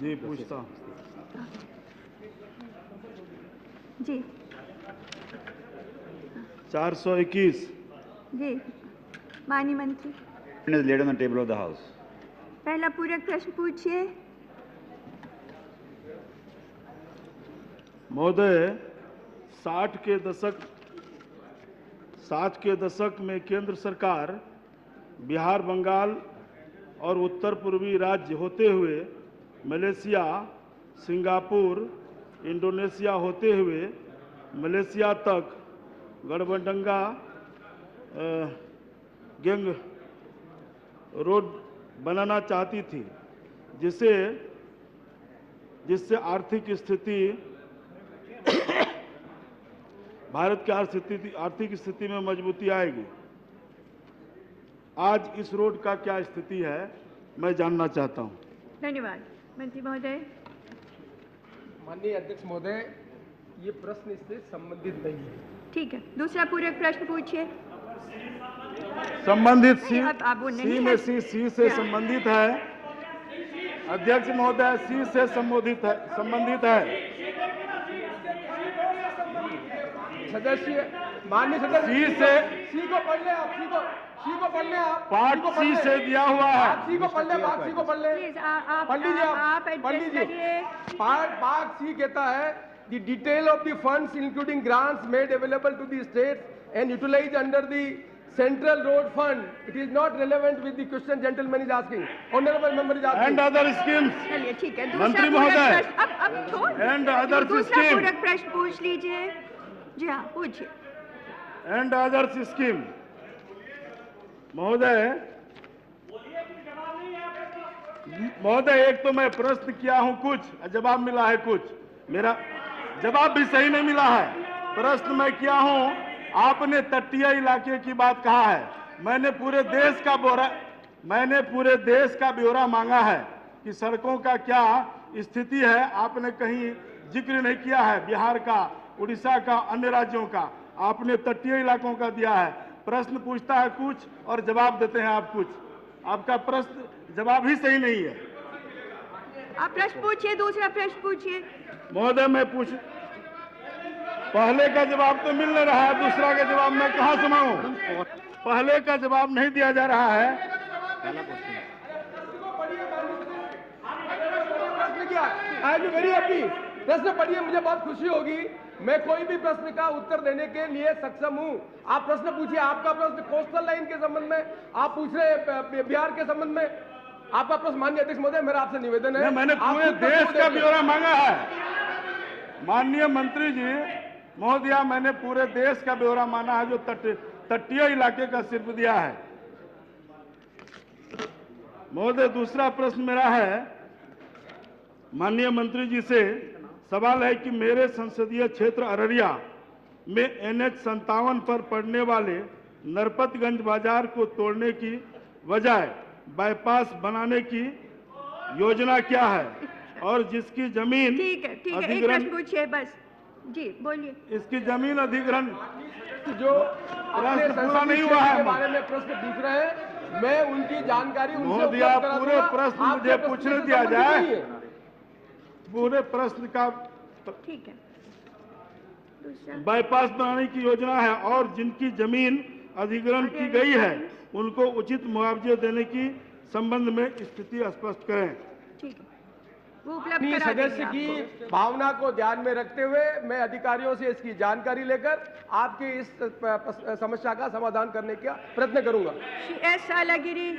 जी पूछता हूँ। जी 421 जी माननीय मंत्री, is laid on the table of the House. पहला पूरक प्रश्न पूछिए। महोदय, 60 के दशक में केंद्र सरकार बिहार, बंगाल और उत्तर पूर्वी राज्य होते हुए मलेशिया, सिंगापुर, इंडोनेशिया होते हुए मलेशिया तक गड़बड़डंगा गैंग रोड बनाना चाहती थी, जिससे भारत की आर्थिक स्थिति में मजबूती आएगी। आज इस रोड का क्या स्थिति है, मैं जानना चाहता हूं। धन्यवाद। मंत्री महोदय। माननीय अध्यक्ष महोदय, ये प्रश्न इससे संबंधित नहीं है। ठीक है, दूसरा पूरक प्रश्न पूछिए। संबंधित सी से संबंधित है। अध्यक्ष महोदय, सी से संबंधित है। सदस्य, माननीय सदस्य, सी को पढ़ ले आप, सी को पढ़ ले आप, पार्ट सी से दिया हुआ है। आप सी को पढ़ ले, पार्ट सी को पढ़ ले, पढ़ लीजिए आप, पढ़ लीजिए। पार्ट सी कहता है, the detail of the funds including grants made available to the states and utilize under the central road fund. It is not relevant with the question gentleman is asking. Honorable member is asking. And other schemes. चलिए ठीक है, मंत्री महोदय, अब छोड़, and other दूसरा scheme, पूरक प्रश्न पूछ लीजिए। जी हाँ, पूछिए। And others scheme. महोदय, एक तो मैं प्रश्न किया हूं कुछ, जवाब मिला है कुछ। मेरा जवाब भी सही नहीं मिला है। प्रश्न मैं किया हूं, आपने तटीय इलाके की बात कहा है। मैंने पूरे देश का ब्यौरा मांगा है कि सड़कों का क्या स्थिति है। आपने कहीं जिक्र नहीं किया है बिहार का, उड़ीसा का, अन्य राज्यों का। आपने तटीय इलाकों का दिया है। प्रश्न पूछता है कुछ और जवाब देते हैं आप कुछ। आपका प्रश्न जवाब ही सही नहीं है। आप प्रश्न पूछिए, दूसरा प्रश्न पूछिए। महोदय, पहले का जवाब तो मिल नहीं रहा है, दूसरा का जवाब मैं कहां सुनाऊं? पहले का जवाब नहीं दिया जा रहा है। प्रश्न पढ़िए, मुझे बहुत खुशी होगी। मैं कोई भी प्रश्न का उत्तर देने के लिए सक्षम हूं। आप प्रश्न पूछिए। आपका प्रश्न कोस्टल लाइन के संबंध में आप पूछ रहे, बिहार के संबंध में आपका प्रश्न। माननीय अध्यक्ष महोदय, मेरा आपसे निवेदन है, मैंने पूरे देश का ब्यौरा मांगा है। माननीय मंत्री जी महोदया, मैंने पूरे देश का ब्यौरा माना है, जो तटीय इलाके का सिर्फ दिया है। महोदय, दूसरा प्रश्न मेरा है, माननीय मंत्री जी से सवाल है कि मेरे संसदीय क्षेत्र अररिया में NH 57 पर पड़ने वाले नरपतगंज बाजार को तोड़ने की बजाय बाईपास बनाने की योजना क्या है, और जिसकी जमीन ठीक है, एक प्रश्न पूछिए बस। जी बोलिए। इसकी जमीन अधिग्रहण जो अपने पूरा नहीं हुआ है के बारे में प्रश्न पूछ रहे हैं, मैं उनकी जानकारी उनसे महोदय, पूरे प्रश्न मुझे पूछने दिया जाए। पूरे प्रश्न का ठीक है, दूसरा बाईपास बनाने की योजना है, और जिनकी जमीन अधिग्रहण की गई है उनको उचित मुआवजे देने की संबंध में स्थिति स्पष्ट करें। ठीक है, वो उपलब्ध करा सदस्य की भावना को ध्यान में रखते हुए मैं अधिकारियों से इसकी जानकारी लेकर आपकी इस समस्या का समाधान करने का प्रयत्न करूंगा। एस सालागिरी।